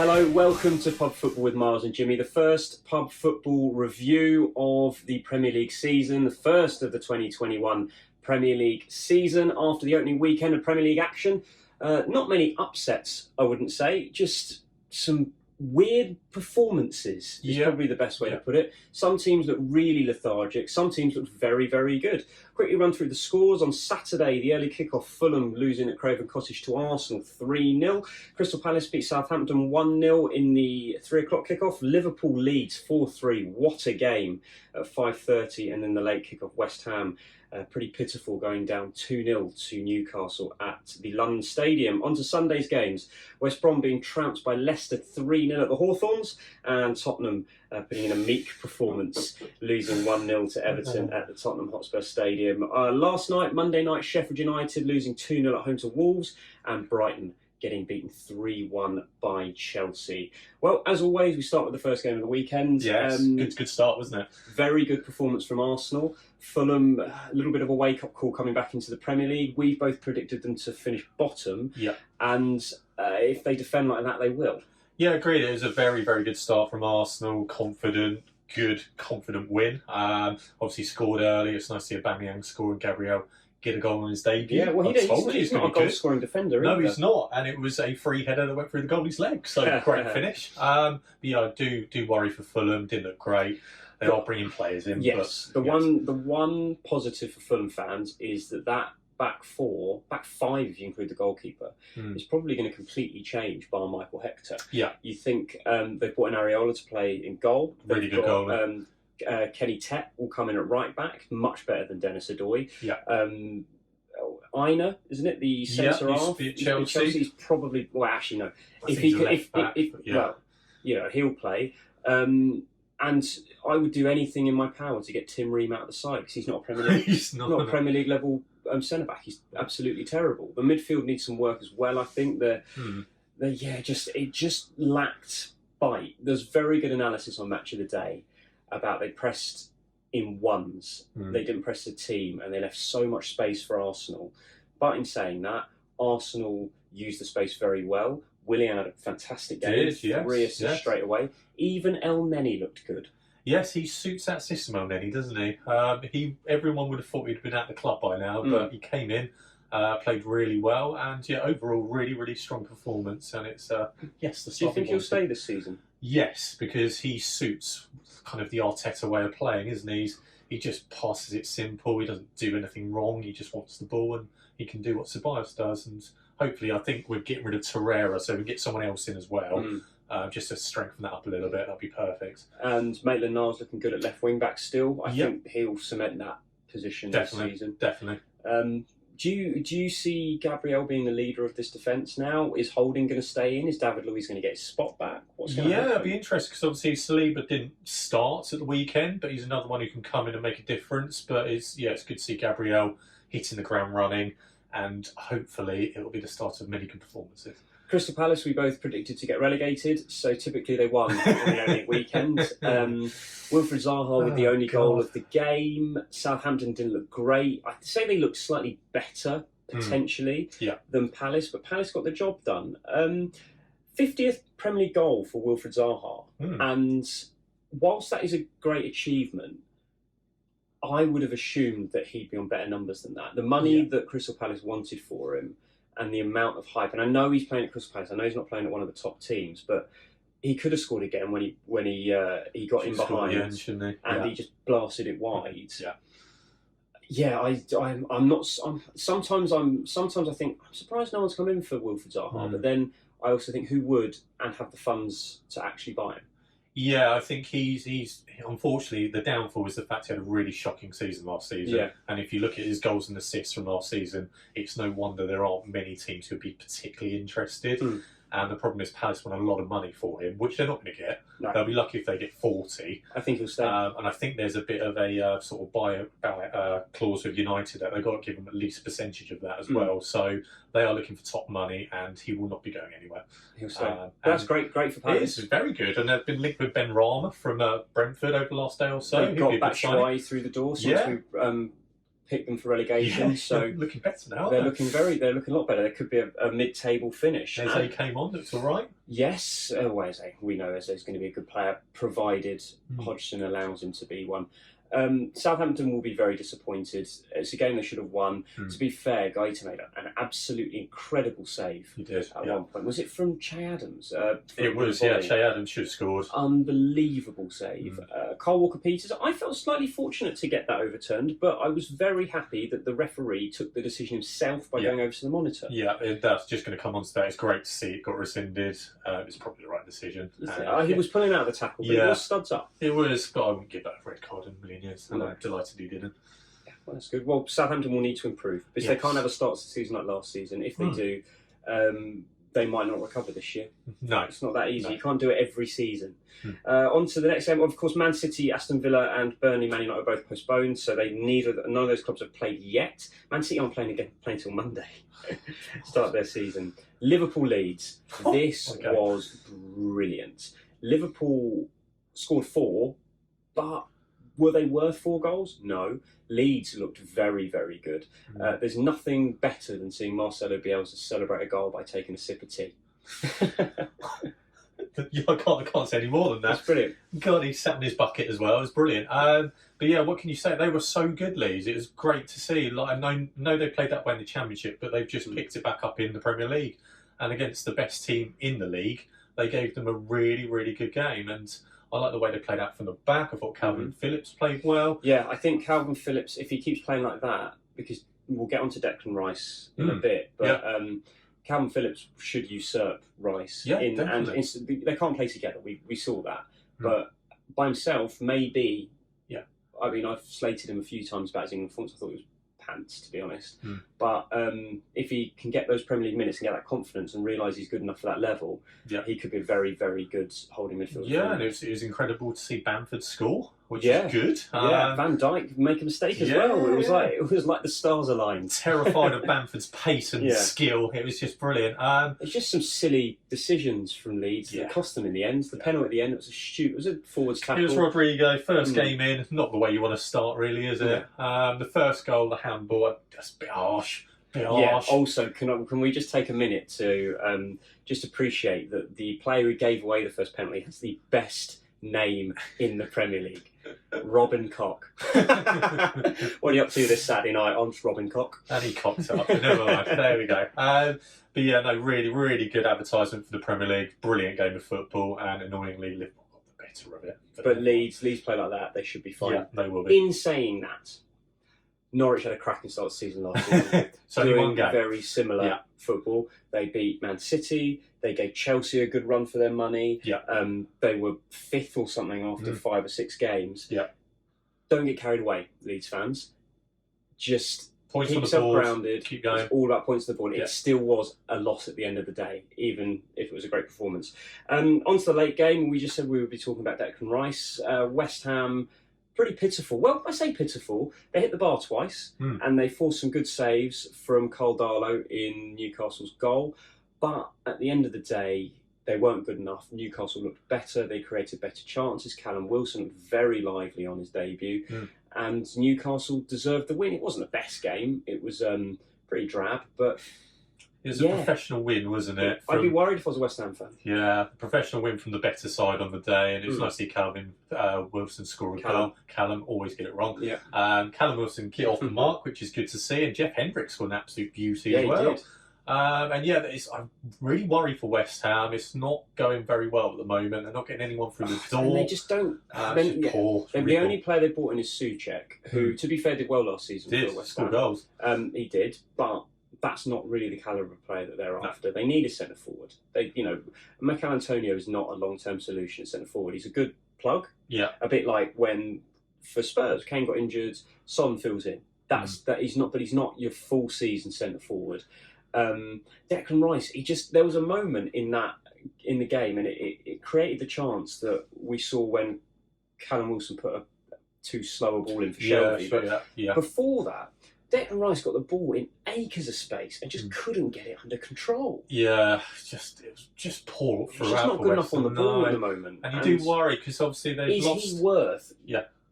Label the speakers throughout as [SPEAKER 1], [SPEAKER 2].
[SPEAKER 1] Hello, welcome to Pub Football with Miles and Jimmy, the first pub football review of the Premier League season, the first of the 2021 Premier League season after the opening weekend of Premier League action. Not many upsets, I wouldn't say, just some weird performances is probably the best way to put it. Some teams look really lethargic, some teams look very, very good. Quickly run through the scores. On Saturday, the early kickoff, Fulham losing at Craven Cottage to Arsenal 3-0. Crystal Palace beat Southampton 1-0 in the 3 o'clock kickoff. Liverpool leads 4-3. What a game at 5:30. And then the late kickoff, West Ham pretty pitiful, going down 2-0 to Newcastle at the London Stadium. On to Sunday's games. West Brom being trounced by Leicester 3-0 at the Hawthorns, and Tottenham putting in a meek performance, losing 1-0 to Everton at the Tottenham Hotspur Stadium. Last night, Monday night, Sheffield United losing 2-0 at home to Wolves, and Brighton getting beaten 3-1 by Chelsea. Well, as always, we start with the first game of the weekend.
[SPEAKER 2] Yes, good start, wasn't it?
[SPEAKER 1] Very good performance from Arsenal. Fulham, a little bit of a wake-up call coming back into the Premier League. We both predicted them to finish bottom, and if they defend like that, they will.
[SPEAKER 2] Yeah, agreed. It was a very, very good start from Arsenal. Confident win. Obviously scored early. It's nice to see Aubameyang score and Gabriel get a goal on his debut.
[SPEAKER 1] Yeah, well, he's not a goal-scoring defender,
[SPEAKER 2] No, he's not. And it was a free header that went through the goalie's leg. So, great finish. But yeah, I do worry for Fulham. Didn't look great. They are bringing players in.
[SPEAKER 1] Yes,
[SPEAKER 2] but,
[SPEAKER 1] the one positive for Fulham fans is that back five, if you include the goalkeeper, is probably going to completely change bar Michael Hector.
[SPEAKER 2] Yeah.
[SPEAKER 1] You think they've brought in Areola to play in goal.
[SPEAKER 2] Really good goal.
[SPEAKER 1] Kenny Tett will come in at right back, much better than Dennis Adoy.
[SPEAKER 2] Yeah.
[SPEAKER 1] Ina, isn't it, the centre half? Chelsea's probably, well, actually no. He'll play. And I would do anything in my power to get Tim Ream out of the side, because he's not a Premier League, not a Premier League level centre back. He's absolutely terrible. The midfield needs some work as well. I think it just lacked bite. There's very good analysis on Match of the Day about they pressed in ones. They didn't press the team, and they left so much space for Arsenal. But in saying that, Arsenal used the space very well. Willian had a fantastic game, 3 assists straight away. Even El Neni looked good.
[SPEAKER 2] Yes, he suits that system, El Neni, doesn't he? Everyone would have thought he'd been at the club by now, but he came in, played really well, and overall, really, really strong performance. And it's the start.
[SPEAKER 1] Do you think he'll stay this season?
[SPEAKER 2] Yes, because he suits kind of the Arteta way of playing, isn't he? He just passes it simple. He doesn't do anything wrong. He just wants the ball, and he can do what Ceballos does. And hopefully, I think we're getting rid of Torreira, so we can get someone else in as well, just to strengthen that up a little bit. That'd be perfect. And
[SPEAKER 1] Maitland-Niles looking good at left wing back still. I think he'll cement that position this season.
[SPEAKER 2] Definitely.
[SPEAKER 1] Do you see Gabriel being the leader of this defence now? Is Holding going to stay in? Is David Luiz going to get his spot back? What's going to happen?
[SPEAKER 2] It'd be interesting, because obviously Saliba didn't start at the weekend, but he's another one who can come in and make a difference. But it's good to see Gabriel hitting the ground running, and hopefully it will be the start of many good performances.
[SPEAKER 1] Crystal Palace, we both predicted to get relegated, so typically they won on the only weekend. Wilfried Zaha with the only goal of the game. Southampton didn't look great. I'd say they looked slightly better, potentially, than Palace, but Palace got the job done. 50th Premier League goal for Wilfried Zaha, and whilst that is a great achievement, I would have assumed that he'd be on better numbers than that. The money that Crystal Palace wanted for him, and the amount of hype, and I know he's playing at Crystal Palace, I know he's not playing at one of the top teams, but he could have scored again when he got in behind and he just blasted it wide. Sometimes I think I'm surprised no one's come in for Wilfried Zaha, but then I also think who would and have the funds to actually buy him.
[SPEAKER 2] Yeah, I think he's unfortunately, the downfall is the fact he had a really shocking season last season. Yeah. And if you look at his goals and assists from last season, it's no wonder there aren't many teams who would be particularly interested. And the problem is Palace want a lot of money for him, which they're not going to get. No. They'll be lucky if they get 40.
[SPEAKER 1] I think he'll stay.
[SPEAKER 2] And I think there's a bit of a sort of buy clause with United that they've got to give him at least a percentage of that as well. So they are looking for top money, and he will not be going anywhere.
[SPEAKER 1] He'll stay. That's great for Palace.
[SPEAKER 2] It is very good. And they've been linked with Ben Rama from Brentford over the last day or so.
[SPEAKER 1] They've got Batshuayi through the door. So picked them for relegation. So
[SPEAKER 2] looking better now.
[SPEAKER 1] They're looking a lot better. There could be a mid-table finish.
[SPEAKER 2] Eze came on, looks all right.
[SPEAKER 1] Yes, Eze. We know Eze's going to be a good player, provided Hodgson allows him to be one. Southampton will be very disappointed. It's a game they should have won. To be fair, Gaeta made an absolutely incredible save.
[SPEAKER 2] He did
[SPEAKER 1] at one point. Was it from Che Adams?
[SPEAKER 2] It was, yeah. Che Adams should have scored.
[SPEAKER 1] Unbelievable save. Carl Walker-Peters, I felt slightly fortunate to get that overturned, but I was very happy that the referee took the decision himself by going over to the monitor.
[SPEAKER 2] Yeah, that's just going to come on to that. It's great to see it got rescinded. It's probably the right decision.
[SPEAKER 1] He was pulling out the tackle, but it was studs up.
[SPEAKER 2] It was, but I wouldn't give that a red card in a million years. And I'm delighted he didn't.
[SPEAKER 1] Yeah, well, that's good. Well, Southampton will need to improve because they can't have a start to the season like last season. If they do, they might not recover this year.
[SPEAKER 2] No.
[SPEAKER 1] It's not that easy. You can't do it every season. On to the next game. Of course, Man City, Aston Villa and Burnley, Man United are both postponed, so none of those clubs have played yet. Man City aren't playing until Monday. Start their season. Liverpool Leeds. This was brilliant. Liverpool scored 4, but were they worth 4 goals? No. Leeds looked very, very good. There's nothing better than seeing Marcelo Bielsa celebrate a goal by taking a sip of tea.
[SPEAKER 2] I can't say any more than that.
[SPEAKER 1] That's brilliant.
[SPEAKER 2] God, he sat in his bucket as well. It was brilliant. But yeah, what can you say? They were so good, Leeds. It was great to see. Like, I know they played that way in the Championship, but they've just picked it back up in the Premier League. And against the best team in the league, they gave them a really, really good game. And I like the way they played out from the back. I thought Calvin Phillips played well.
[SPEAKER 1] Yeah, I think Calvin Phillips, if he keeps playing like that, because we'll get on to Declan Rice in a bit, but Calvin Phillips should usurp Rice. They can't play together. We saw that. But by himself, maybe. Yeah. I mean, I've slated him a few times about his England performance. I thought it was pants, to be honest. But if he can get those Premier League minutes and get that confidence and realise he's good enough for that level, he could be a very, very good holding midfielder.
[SPEAKER 2] Yeah, and it was incredible to see Bamford score, which is good.
[SPEAKER 1] Van Dijk make a mistake as well. It was like the stars aligned.
[SPEAKER 2] Terrified of Bamford's pace and skill. It was just brilliant.
[SPEAKER 1] It's just some silly decisions from Leeds that cost them in the end. The penalty at the end, it was a forwards tackle.
[SPEAKER 2] It was Rodrigo, first game in. Not the way you want to start, really, is it? The first goal, the handball, that's a bit harsh.
[SPEAKER 1] Also, can we just take a minute to just appreciate that the player who gave away the first penalty has the best name in the Premier League, Robin Koch. What are you up to this Saturday night? I'm just Robin Koch.
[SPEAKER 2] And he cocked up. Never mind. There we go. But yeah, no, really, really good advertisement for the Premier League. Brilliant game of football, and annoyingly, Liverpool got the better of it.
[SPEAKER 1] But Leeds play like that, they should be fine.
[SPEAKER 2] Yeah, they will be.
[SPEAKER 1] In saying that, Norwich had a cracking start to the season last season.
[SPEAKER 2] So only one game.
[SPEAKER 1] Very similar football. They beat Man City. They gave Chelsea a good run for their money. They were 5th or something after 5 or 6 games. Don't get carried away, Leeds fans. Just
[SPEAKER 2] points
[SPEAKER 1] keep
[SPEAKER 2] on the
[SPEAKER 1] yourself
[SPEAKER 2] board.
[SPEAKER 1] Grounded.
[SPEAKER 2] Keep going.
[SPEAKER 1] It's all about points on the board. It still was a loss at the end of the day, even if it was a great performance. On to the late game. We just said we would be talking about Declan Rice. West Ham, pretty pitiful. Well, I say pitiful. They hit the bar twice, and they forced some good saves from Carl Darlow in Newcastle's goal. But at the end of the day, they weren't good enough. Newcastle looked better. They created better chances. Callum Wilson looked very lively on his debut. And Newcastle deserved the win. It wasn't the best game. It was pretty drab, but
[SPEAKER 2] it was a professional win, wasn't it?
[SPEAKER 1] I'd be worried if I was a West Ham fan.
[SPEAKER 2] Yeah, professional win from the better side on the day, and it was nice to see Calvin Wilson score a goal. Callum, always get it wrong. Callum Wilson get off the mark, which is good to see, and Jeff Hendricks scored an absolute beauty as well. He did. I'm really worried for West Ham. It's not going very well at the moment. They're not getting anyone through the door.
[SPEAKER 1] And they just don't. The only player they brought in is Souček, who, to be fair, did well last season for West Ham.
[SPEAKER 2] Goals.
[SPEAKER 1] He did, but that's not really the calibre of player that they're after. They need a centre forward. Mikel Antonio is not a long-term solution at centre forward. He's a good plug. A bit like when for Spurs, Kane got injured, Son fills in. He's not your full season centre forward. Declan Rice, there was a moment in the game, and it created the chance that we saw when Callum Wilson put a too slow a ball in for Shelby. Before that, Declan Rice got the ball in acres of space and just couldn't get it under control.
[SPEAKER 2] Yeah, it was just poor throughout.
[SPEAKER 1] He's just not good enough on the ball at the moment.
[SPEAKER 2] And you do worry because obviously they've lost.
[SPEAKER 1] Is he worth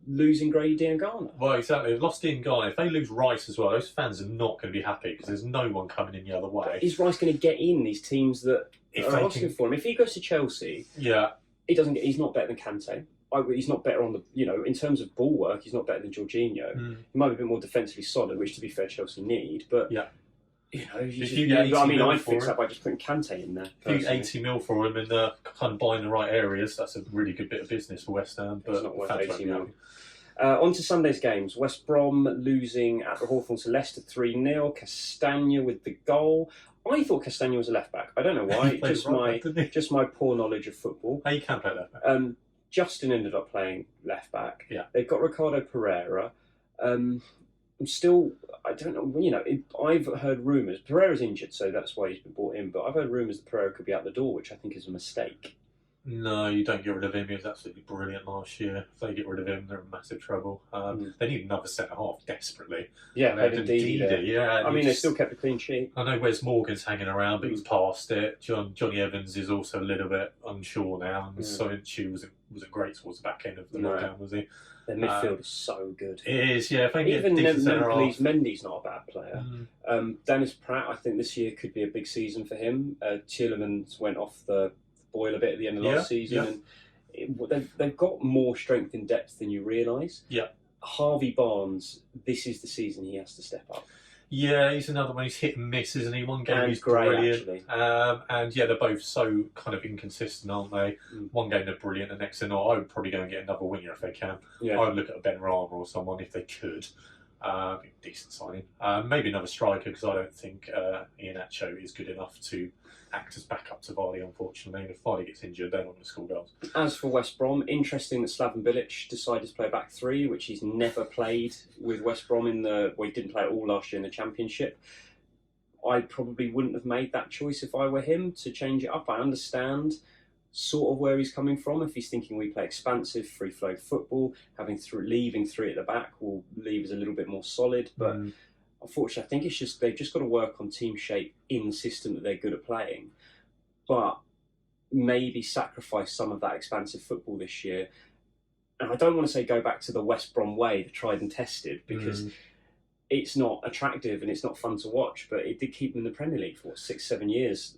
[SPEAKER 1] losing Grady Diangana.
[SPEAKER 2] Well, exactly. They've lost Diangana. If they lose Rice as well, those fans are not going to be happy because there's no one coming in the other way.
[SPEAKER 1] But is Rice going to get in these teams that are asking for him? If he goes to Chelsea, he doesn't get. He's not better than Kante. He's not better on the, in terms of ball work, he's not better than Jorginho. He might be a bit more defensively solid, which, to be fair, Chelsea need. But if you get 80 mil I'd fix that by just putting Kante in there.
[SPEAKER 2] If you get 80 mil for him and kind of buying the right areas, that's a really good bit of business for West Ham. But
[SPEAKER 1] it's not worth 80 mil. On to Sunday's games. West Brom losing at the Hawthorn to Leicester 3-0. Castagna with the goal. I thought Castagna was a left back. I don't know why. just my poor knowledge of football.
[SPEAKER 2] You can play left back.
[SPEAKER 1] Justin ended up playing left back.
[SPEAKER 2] Yeah.
[SPEAKER 1] They've got Ricardo Pereira. I don't know, I've heard rumours. Pereira's injured, so that's why he's been brought in. But I've heard rumours that Pereira could be out the door, which I think is a mistake.
[SPEAKER 2] No, you don't get rid of him. He was absolutely brilliant last year. If they get rid of him, they're in massive trouble. They need another centre-half desperately.
[SPEAKER 1] Yeah, they had Ndidi.
[SPEAKER 2] Yeah,
[SPEAKER 1] they still kept a clean sheet.
[SPEAKER 2] I know Wes Morgan's hanging around, but he's past it. Johnny Evans is also a little bit unsure now. And Soyuncu wasn't great towards the back end of the lockdown, was he?
[SPEAKER 1] Their midfield is so good.
[SPEAKER 2] It is, yeah. If they
[SPEAKER 1] even
[SPEAKER 2] Memphis
[SPEAKER 1] Mendy's not a bad player. Dennis Pratt, I think this year could be a big season for him. Tielemans went off the boil a bit at the end of last season, and they've got more strength and depth than you realise.
[SPEAKER 2] Yeah,
[SPEAKER 1] Harvey Barnes, this is the season he has to step up.
[SPEAKER 2] Yeah, he's another one. He's hit and miss, isn't he? One game
[SPEAKER 1] and
[SPEAKER 2] he's
[SPEAKER 1] great,
[SPEAKER 2] brilliant,
[SPEAKER 1] actually.
[SPEAKER 2] And they're both so kind of inconsistent, aren't they? One game they're brilliant, the next they're not. I would probably go and get another winger if they can. I would look at a Ben Rama or someone if they could. Decent signing. Maybe another striker, because I don't think Iheanacho is good enough to act as backup to Vardy, unfortunately. And if Vardy gets injured, they're not going to score goals.
[SPEAKER 1] As for West Brom, interesting that Slaven Bilic decided to play back three, which he's never played with West Brom he didn't play at all last year in the Championship. I probably wouldn't have made that choice if I were him, to change it up. I understand sort of where he's coming from. If he's thinking we play expansive, free-flowing football, leaving three at the back will leave us a little bit more solid. But unfortunately, I think they've just got to work on team shape in the system that they're good at playing. But maybe sacrifice some of that expansive football this year. And I don't want to say go back to the West Brom way, the tried and tested, because it's not attractive and it's not fun to watch, but it did keep them in the Premier League for 6-7 years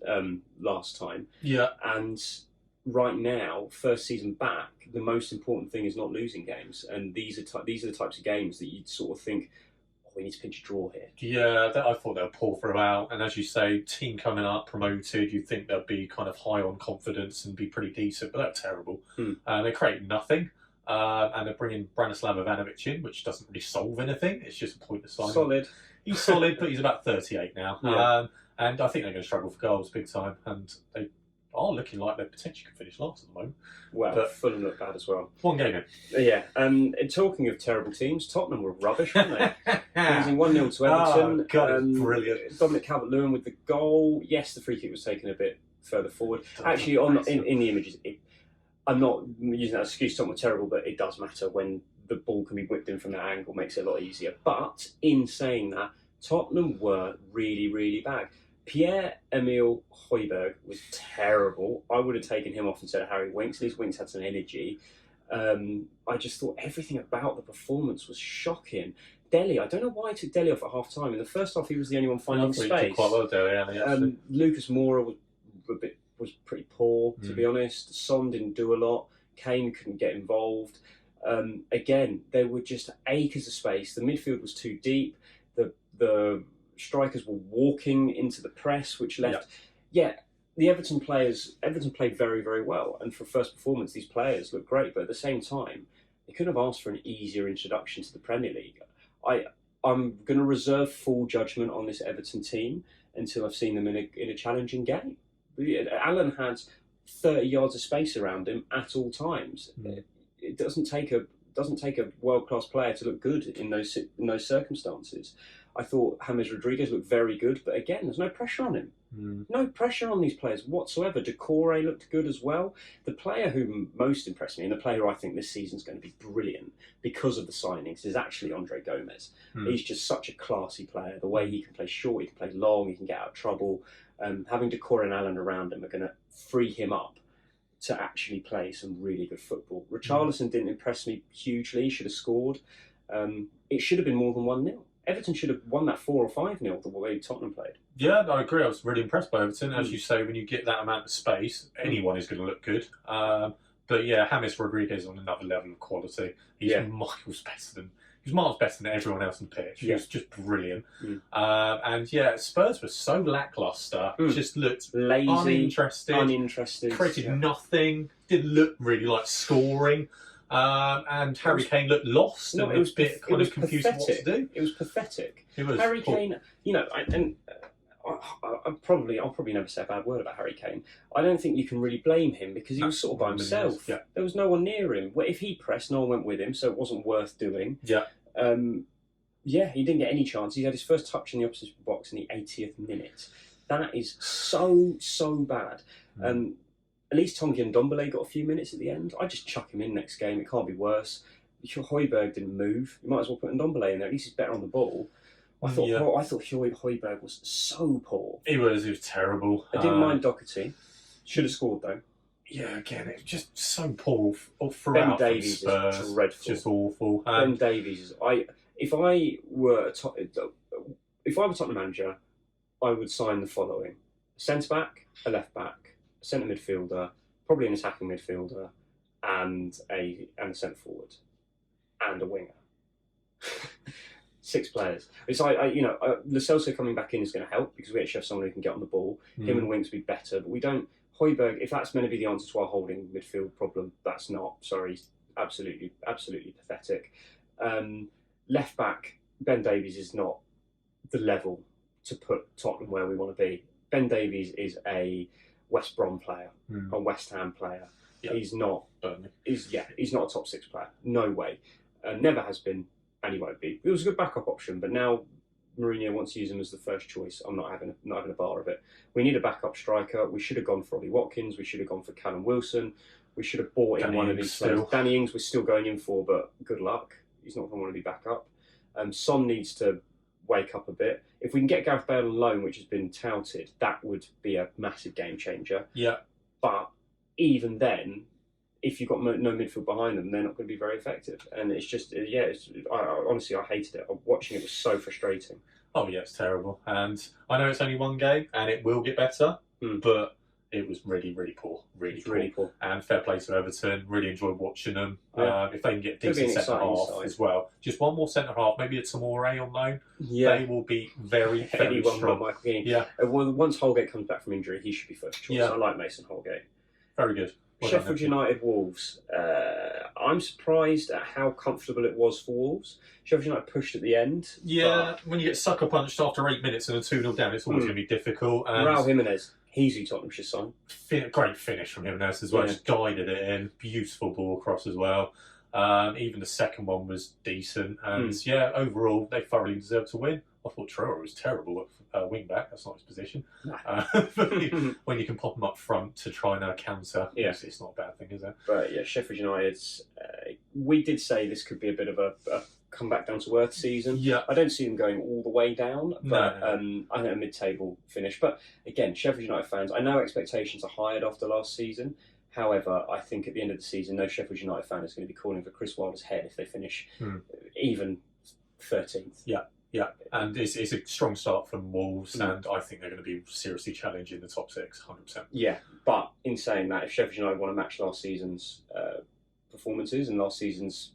[SPEAKER 1] last time.
[SPEAKER 2] Yeah.
[SPEAKER 1] And right now, first season back, the most important thing is not losing games. And these are the types of games that you'd sort of think, we need to pinch a draw here. Yeah,
[SPEAKER 2] I thought they'll pull throughout. And as you say, team coming up, promoted, you'd think they'll be kind of high on confidence and be pretty decent, but they're terrible. They create nothing. And they're bringing Branislav Ivanovic in, which doesn't really solve anything. It's just a pointless signing.
[SPEAKER 1] Solid.
[SPEAKER 2] He's solid, but he's about 38 now.
[SPEAKER 1] Yeah.
[SPEAKER 2] And I think they're going to struggle for goals big time. And they are looking like they potentially could finish last at the moment.
[SPEAKER 1] Well, but Fulham look bad as well.
[SPEAKER 2] One game in.
[SPEAKER 1] Yeah. And talking of terrible teams, Tottenham were rubbish, weren't they? Losing 1-0 to Everton.
[SPEAKER 2] Oh, God, brilliant.
[SPEAKER 1] Dominic Calvert-Lewin with the goal. Yes, the free kick was taken a bit further forward. Actually, in the images, I'm not using that excuse, Tottenham were terrible, but it does matter when the ball can be whipped in from that angle, makes it a lot easier. But in saying that, Tottenham were really, really bad. Pierre-Emile Højbjerg was terrible. I would have taken him off instead of Harry Winks. At least Winks had some energy. I just thought everything about the performance was shocking. Dele, I don't know why I took Dele off at half time. In the first half, he was the only one finding space.
[SPEAKER 2] He did quite well, Dele,
[SPEAKER 1] Lucas Moura was pretty poor, to be honest. Son didn't do a lot. Kane couldn't get involved. Again, there were just acres of space. The midfield was too deep. The strikers were walking into the press, which left... the Everton played very, very well. And for first performance, these players looked great. But at the same time, they couldn't have asked for an easier introduction to the Premier League. I'm going to reserve full judgment on this Everton team until I've seen them in a challenging game. Alan had 30 yards of space around him at all times. It doesn't take a world-class player to look good in those circumstances. I thought James Rodriguez looked very good, but again, there's no pressure on him. No pressure on these players whatsoever. Decore looked good as well. The player who most impressed me, and the player who I think this season's going to be brilliant because of the signings, is actually Andre Gomez. He's just such a classy player. The way he can play short, he can play long, he can get out of trouble. Having Decore and Allen around him are going to free him up to actually play some really good football. Richarlison didn't impress me hugely. He should have scored. It should have been more than 1-0. Everton should have won that 4 or 5-0 the way Tottenham played.
[SPEAKER 2] Yeah, I agree. I was really impressed by Everton. As you say, when you get that amount of space, anyone is going to look good. But yeah, James Rodriguez on another level of quality. He's miles better than everyone else on the pitch. He was just brilliant. And yeah, Spurs were so lacklustre. Just looked
[SPEAKER 1] lazy,
[SPEAKER 2] uninterested, created nothing. Didn't look really like scoring. And Harry Kane locked lost and was a bit kind of confused what to do.
[SPEAKER 1] It was pathetic.
[SPEAKER 2] It was
[SPEAKER 1] Harry Kane, I'll probably never say a bad word about Harry Kane. I don't think you can really blame him because he was sort of by himself.
[SPEAKER 2] Yeah.
[SPEAKER 1] There was no one near him. If he pressed, no one went with him, so it wasn't worth doing.
[SPEAKER 2] Yeah.
[SPEAKER 1] He didn't get any chance. He had his first touch in the opposition box in the 80th minute. That is so bad. At least Tongi Ndombele got a few minutes at the end. I just chuck him in next game. It can't be worse. Højbjerg didn't move. You might as well put Ndombele in there. At least he's better on the ball. I thought Højbjerg was so poor.
[SPEAKER 2] He was terrible.
[SPEAKER 1] I didn't mind Doherty. Should have scored though.
[SPEAKER 2] Yeah, again, it's just so poor throughout.
[SPEAKER 1] Ben Davies is dreadful.
[SPEAKER 2] Just awful.
[SPEAKER 1] Ben Davies is. If I were Tottenham manager, I would sign the following: a centre back, a left back, a centre midfielder, probably an attacking midfielder, and a centre forward, and a winger. 6 players. It's like Lo Celso coming back in is going to help because we actually have someone who can get on the ball. Him and Winks would be better, but we don't. Højbjerg, if that's meant to be the answer to our holding midfield problem, that's not. Sorry, absolutely pathetic. Left back, Ben Davies is not the level to put Tottenham where we want to be. Ben Davies is a West Brom player, a West Ham player. Yep. He's not. He's not a top 6 player. No way. Never has been, and he won't be. It was a good backup option, but now Mourinho wants to use him as the first choice. I'm not having a bar of it. We need a backup striker. We should have gone for Ollie Watkins. We should have gone for Callum Wilson. We should have bought in one of these players. Danny Ings we're still going in for, but good luck. He's not going to want to be backup. Son needs to wake up a bit. If we can get Gareth Bale on loan, which has been touted, that would be a massive game changer.
[SPEAKER 2] Yeah.
[SPEAKER 1] But even then, if you've got no midfield behind them, they're not going to be very effective. And it's just, honestly, I hated it. Watching it was so frustrating.
[SPEAKER 2] Oh, yeah, it's terrible. And I know it's only one game, and it will get better, but it was really, really poor. Really poor. And fair play to Everton. Really enjoyed watching them.
[SPEAKER 1] Yeah.
[SPEAKER 2] If they can get decent centre-half as well. Just one more centre-half, maybe a Tomori on loan. Yeah. They will be very, very strong.
[SPEAKER 1] Michael Keane. Yeah. Once Holgate comes back from injury, he should be first choice.
[SPEAKER 2] Yeah.
[SPEAKER 1] I like Mason Holgate.
[SPEAKER 2] Very good.
[SPEAKER 1] Sheffield United Wolves. I'm surprised at how comfortable it was for Wolves. Sheffield United pushed at the end.
[SPEAKER 2] Yeah, when you get sucker punched after 8 minutes and a 2-0 down, it's always going to be difficult. And
[SPEAKER 1] Raul Jimenez, he's who Tottenham should sign.
[SPEAKER 2] Great finish from Jimenez as well. Just guided it in. Beautiful ball across as well. Even the second one was decent. And overall, they thoroughly deserved to win. I thought Traore was terrible at wing back. That's not his position. No. When you can pop him up front to try and counter, it's not a bad thing, is it?
[SPEAKER 1] But yeah, Sheffield United's. We did say this could be a bit of a comeback down to earth season.
[SPEAKER 2] Yeah.
[SPEAKER 1] I don't see them going all the way down, but
[SPEAKER 2] no.
[SPEAKER 1] I think a mid-table finish. But again, Sheffield United fans, I know expectations are high after last season. However, I think at the end of the season, no Sheffield United fan is going to be calling for Chris Wilder's head if they finish even 13th.
[SPEAKER 2] Yeah, and it's a strong start from Wolves, and I think they're going to be seriously challenging the top 6, 100%.
[SPEAKER 1] Yeah, but in saying that, if Sheffield United want to match last season's performances and last season's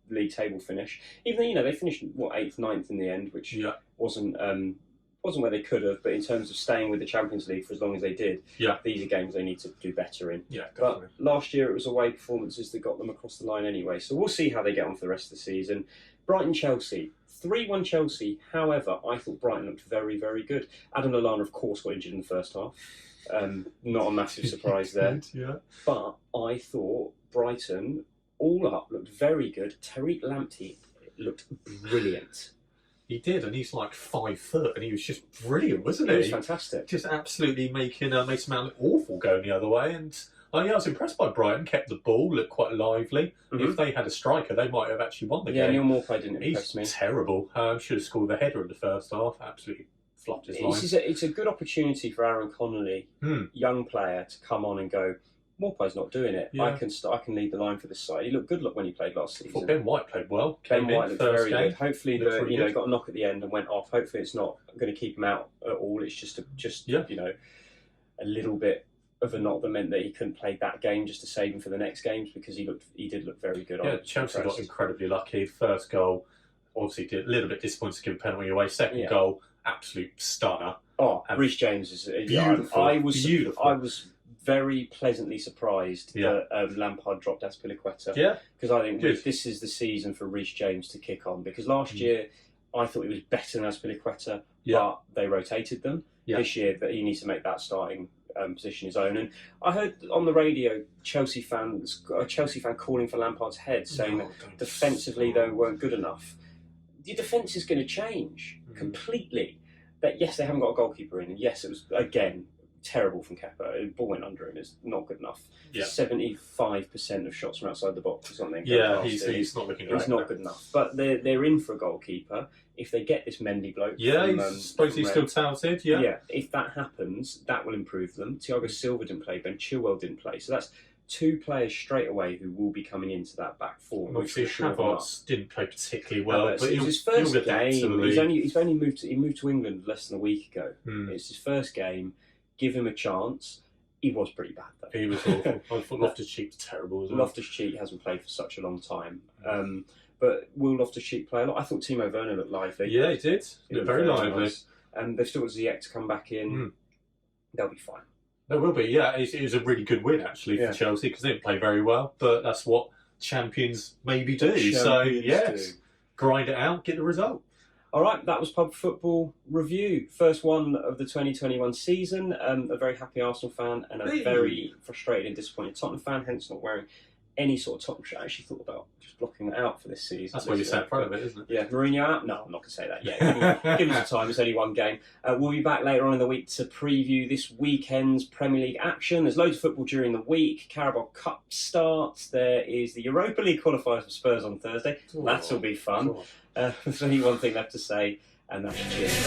[SPEAKER 1] league table finish, even though they finished 8th, 9th in the end, which wasn't where they could have, but in terms of staying with the Champions League for as long as they did, these are games they need to do better in.
[SPEAKER 2] Yeah, definitely.
[SPEAKER 1] But last year it was away performances that got them across the line anyway, so we'll see how they get on for the rest of the season. Brighton-Chelsea. 3-1 Chelsea. However, I thought Brighton looked very, very good. Adam Lallana, of course, got injured in the first half. Not a massive surprise there. But I thought Brighton, all up, looked very good. Tariq Lamptey looked brilliant.
[SPEAKER 2] He did, and he's like 5 foot, and he was just brilliant, wasn't he?
[SPEAKER 1] He was fantastic.
[SPEAKER 2] Just absolutely making Mason Mount look awful going the other way. And I was impressed by Brighton. Kept the ball, looked quite lively. If they had a striker, they might have actually won the game.
[SPEAKER 1] Yeah, Neil Maupay didn't impress me.
[SPEAKER 2] He's terrible. Should have scored the header in the first half. Absolutely flopped his line.
[SPEAKER 1] It's a good opportunity for Aaron Connolly, young player, to come on and go, Morpie's not doing it.
[SPEAKER 2] Yeah.
[SPEAKER 1] I can lead the line for this side. He looked good when he played last
[SPEAKER 2] I thought
[SPEAKER 1] season.
[SPEAKER 2] Ben White played well.
[SPEAKER 1] Ben White looked very
[SPEAKER 2] game.
[SPEAKER 1] good. Hopefully,
[SPEAKER 2] Really good.
[SPEAKER 1] he got a knock at the end and went off. Hopefully, it's not going to keep him out at all. It's just a little bit of a knock that meant that he couldn't play that game just to save him for the next games, because he did look very good.
[SPEAKER 2] Yeah, Chelsea got incredibly lucky. First goal, obviously, did a little bit disappointed to give a penalty away. Second goal, absolute stunner.
[SPEAKER 1] Oh, Reece James is
[SPEAKER 2] beautiful.
[SPEAKER 1] I was very pleasantly surprised that Lampard dropped Azpilicueta.
[SPEAKER 2] Yeah,
[SPEAKER 1] because I think this is the season for Reece James to kick on. Because last year I thought he was better than Azpilicueta, but they rotated them. This year that he needs to make that starting position his own. And I heard on the radio a Chelsea fan calling for Lampard's head, saying that defensively they weren't good enough. The defence is going to change completely. That yes, they haven't got a goalkeeper in, and yes, it was again terrible from Kepa. The ball went under him. It's not good enough. 75% of shots from outside the box or something.
[SPEAKER 2] Yeah, he's not looking great.
[SPEAKER 1] He's not good enough. But they're in for a goalkeeper. If they get this Mendy bloke,
[SPEAKER 2] he's still talented. Yeah,
[SPEAKER 1] if that happens, that will improve them. Thiago Silva didn't play. Ben Chilwell didn't play. So that's two players straight away who will be coming into that back four.
[SPEAKER 2] Obviously, Havertz didn't play particularly well, but
[SPEAKER 1] it was his first game. He's only moved to England less than a week ago. It's his first game. Give him a chance. He was pretty bad though.
[SPEAKER 2] He was awful. I thought Loftus-Cheek was terrible as well.
[SPEAKER 1] Loftus-Cheek hasn't played for such a long time. But will Loftus-Cheek play a lot? I thought Timo Werner looked lively.
[SPEAKER 2] Yeah, he did. He looked very lively.
[SPEAKER 1] Nice. And they've still got Ziyech to come back in. They'll be fine.
[SPEAKER 2] They will be, yeah. It was a really good win, actually, for Chelsea, because they didn't play very well. But that's what champions maybe do. Grind it out, get the result.
[SPEAKER 1] All right, that was Pub Football Review. First one of the 2021 season. A very happy Arsenal fan and a very frustrated and disappointed Tottenham fan, hence not wearing any sort of Tottenham shirt. I actually thought about just blocking that out for this season.
[SPEAKER 2] That's why you sat proud of it, isn't it?
[SPEAKER 1] Yeah, Mourinho out? No, I'm not going to say that yet. Give us some time, it's only one game. We'll be back later on in the week to preview this weekend's Premier League action. There's loads of football during the week. Carabao Cup starts. There is the Europa League qualifiers for Spurs on Thursday. That'll be fun. There's only one thing left to say, and that's cheers.